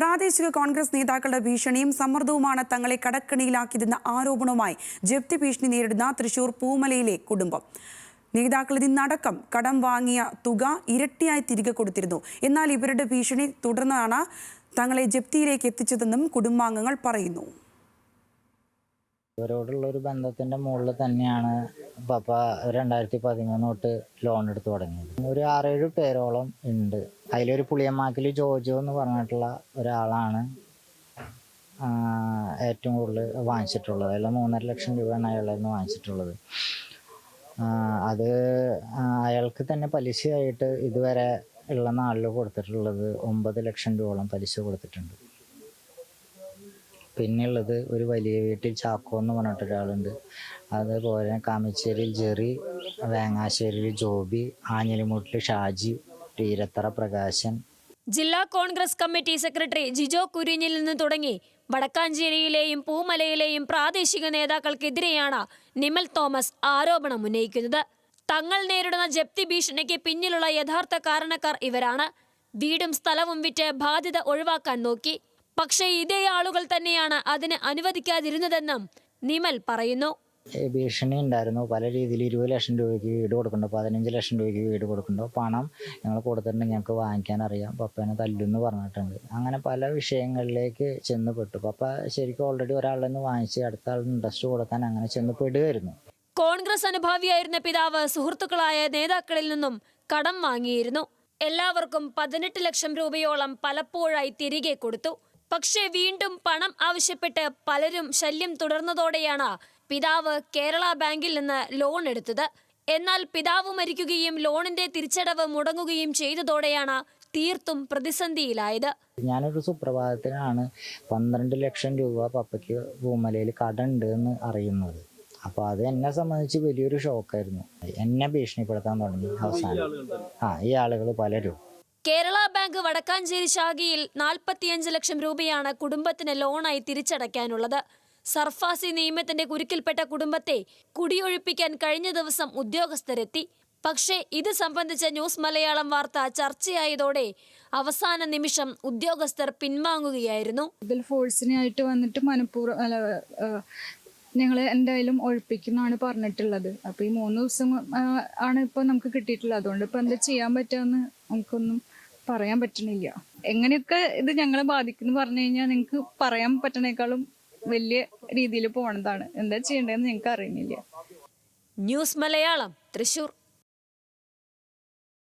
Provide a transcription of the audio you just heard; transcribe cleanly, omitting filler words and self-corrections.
പ്രാദേശിക കോൺഗ്രസ് നേതാക്കളുടെ ഭീഷണിയും സമ്മർദ്ദവുമാണ് തങ്ങളെ കടക്കണിയിലാക്കിയതെന്ന ആരോപണവുമായി ജപ്തി ഭീഷണി നേരിടുന്ന തൃശൂർ പൂമലയിലെ കുടുംബം. നേതാക്കളിൽ നിന്നടക്കം കടം വാങ്ങിയ തുക ഇരട്ടിയായി തിരികെ കൊടുത്തിരുന്നു. എന്നാൽ ഇവരുടെ ഭീഷണി തുടർന്നാണ് തങ്ങളെ ജപ്തിയിലേക്ക് എത്തിച്ചതെന്നും കുടുംബാംഗങ്ങൾ പറയുന്നു. ഇവരോടുള്ള ഒരു ബന്ധത്തിന്റെ മുകളിൽ തന്നെയാണ് പപ്പ 2013 തൊട്ട് ലോൺ എടുത്ത് തുടങ്ങിയത്. ഒരു 6-7 പേരോളം ഉണ്ട്. അതിലൊരു പുളിയമാക്കിൽ ജോജോ എന്ന് പറഞ്ഞിട്ടുള്ള ഒരാളാണ് ഏറ്റവും കൂടുതൽ വാങ്ങിച്ചിട്ടുള്ളത്. അതിൽ 3.5 ലക്ഷം രൂപയാണ് അയാളെന്ന് വാങ്ങിച്ചിട്ടുള്ളത്. അത് അയാൾക്ക് തന്നെ പലിശയായിട്ട് ഇതുവരെ ഉള്ള നാളിൽ കൊടുത്തിട്ടുള്ളത് 9 ലക്ഷം രൂപയോളം പലിശ കൊടുത്തിട്ടുണ്ട്. പിന്നെയുള്ളത് ഒരു വലിയ വീട്ടിൽ ചാക്കോ എന്ന് പറഞ്ഞിട്ട് ഒരാളുണ്ട്. അതുപോലെ കാമിശ്ശേരിയിൽ ജെറി, വേങ്ങാശ്ശേരിയിൽ ജോബി, ആഞ്ഞിലിമുട്ടിൽ ഷാജി, തീരത്തറ പ്രകാശൻ. ജില്ലാ കോൺഗ്രസ് കമ്മിറ്റി സെക്രട്ടറി ജിജോ കുര്യനിൽ നിന്ന് തുടങ്ങി വടക്കാഞ്ചേരിയിലെയും പൂമലയിലെയും പ്രാദേശിക നേതാക്കൾക്കെതിരെയാണ് നിമൽ തോമസ് ആരോപണം ഉന്നയിക്കുന്നത്. തങ്ങൾ നേരിടുന്ന ജപ്തി ഭീഷണിക്ക് പിന്നിലുള്ള യഥാർത്ഥ കാരണക്കാർ ഇവരാണ്. വീടും സ്ഥലവും വിറ്റ് ബാധ്യത ഒഴിവാക്കാൻ നോക്കി. പക്ഷേ ഇതേ ആളുകൾ തന്നെയാണ് അതിന് അനുവദിക്കാതിരുന്നതെന്നും നിമൽ പറയുന്നു. ഭീഷണി ഉണ്ടായിരുന്നു. പല രീതിയിൽ 20 ലക്ഷം രൂപയ്ക്ക് വീട് കൊടുക്കണ്ടോ, 15 ലക്ഷം രൂപയ്ക്ക് വീട് കൊടുക്കണ്ടോ, പണം ഞങ്ങൾ കൊടുത്തിട്ടുണ്ടെങ്കിൽ ഞങ്ങൾക്ക് വാങ്ങിക്കാൻ അറിയാം, പപ്പേനെ തല്ലുമെന്ന് പറഞ്ഞിട്ടുണ്ട്. അങ്ങനെ പല വിഷയങ്ങളിലേക്ക് ചെന്നുപെട്ടു. പപ്പ ശരിക്കും ഓൾറെഡി ഒരാളിൽ നിന്ന് വാങ്ങിച്ച് അടുത്ത ആളിന് ഇൻട്രസ്റ്റ് കൊടുക്കാൻ അങ്ങനെ ചെന്നുപെടുകയായിരുന്നു. കോൺഗ്രസ് അനുഭാവിയായിരുന്ന പിതാവ് സുഹൃത്തുക്കളായ നേതാക്കളിൽ നിന്നും കടം വാങ്ങിയിരുന്നു. എല്ലാവർക്കും 18 ലക്ഷം രൂപയോളം പലപ്പോഴായി തിരികെ കൊടുത്തു. പക്ഷേ വീണ്ടും പണം ആവശ്യപ്പെട്ട് പലരും ശല്യം തുടർന്നതോടെയാണ് പിതാവ് കേരള ബാങ്കിൽ നിന്ന് ലോൺ എടുത്തത്. എന്നാൽ പിതാവ് മരിക്കുകയും ലോണിന്റെ തിരിച്ചടവ് മുടങ്ങുകയും ചെയ്തതോടെയാണ് തീർത്തും പ്രതിസന്ധിയിലായത്. ഞാനൊരു സുപ്രഭാതത്തിനാണ് 12 ലക്ഷം രൂപ പപ്പയ്ക്ക് പൂമലയിൽ കടമുണ്ട് എന്ന് അറിയുന്നത്. അപ്പോൾ അത് എന്നെ സംബന്ധിച്ച് വലിയൊരു ഷോക്കായിരുന്നു. എന്നെ ഭീഷണിപ്പെടുത്താൻ തുടങ്ങി. അവസാനം ഈ ആളുകൾ പലരും. കേരള ബാങ്ക് വടക്കാഞ്ചേരി ശാഖയിൽ 45 ലക്ഷം രൂപയാണ് കുടുംബത്തിന് ലോണായി തിരിച്ചടയ്ക്കാനുള്ളത്. സർഫാസി നിയമത്തിന്റെ കുരുക്കിൽപ്പെട്ട കുടുംബത്തെ കുടിയൊഴിപ്പിക്കാൻ കഴിഞ്ഞ ദിവസം ഉദ്യോഗസ്ഥരെത്തി. പക്ഷേ ഇത് സംബന്ധിച്ച ന്യൂസ് മലയാളം വാർത്ത ചർച്ചയായതോടെ അവസാന നിമിഷം ഉദ്യോഗസ്ഥർ പിൻവാങ്ങുകയായിരുന്നു. ഇതിൽ ഫോഴ്സിനായിട്ട് വന്നിട്ട് ഞങ്ങൾ എന്തായാലും ഒഴിപ്പിക്കുന്നാണ് പറഞ്ഞിട്ടുള്ളത്. അപ്പോൾ ഈ 3 ദിവസം ആണ് ഇപ്പോൾ നമുക്ക് കിട്ടിയിട്ടുള്ളത്. അതുകൊണ്ട് ഇപ്പോൾ എന്താ ചെയ്യാൻ പറ്റുമെന്ന് നമുക്കൊന്നും പറയാൻ പറ്റണില്ല. എങ്ങനെയൊക്കെ ഇത് ഞങ്ങളെ ബാധിക്കുന്നു പറഞ്ഞു കഴിഞ്ഞാൽ നിങ്ങൾക്ക് പറയാൻ പറ്റണേക്കാളും വലിയ രീതിയിൽ പോണതാണ്. എന്താ ചെയ്യേണ്ടതെന്ന് ഞങ്ങൾക്ക് അറിയുന്നില്ല. ന്യൂസ് മലയാളം, തൃശൂർ.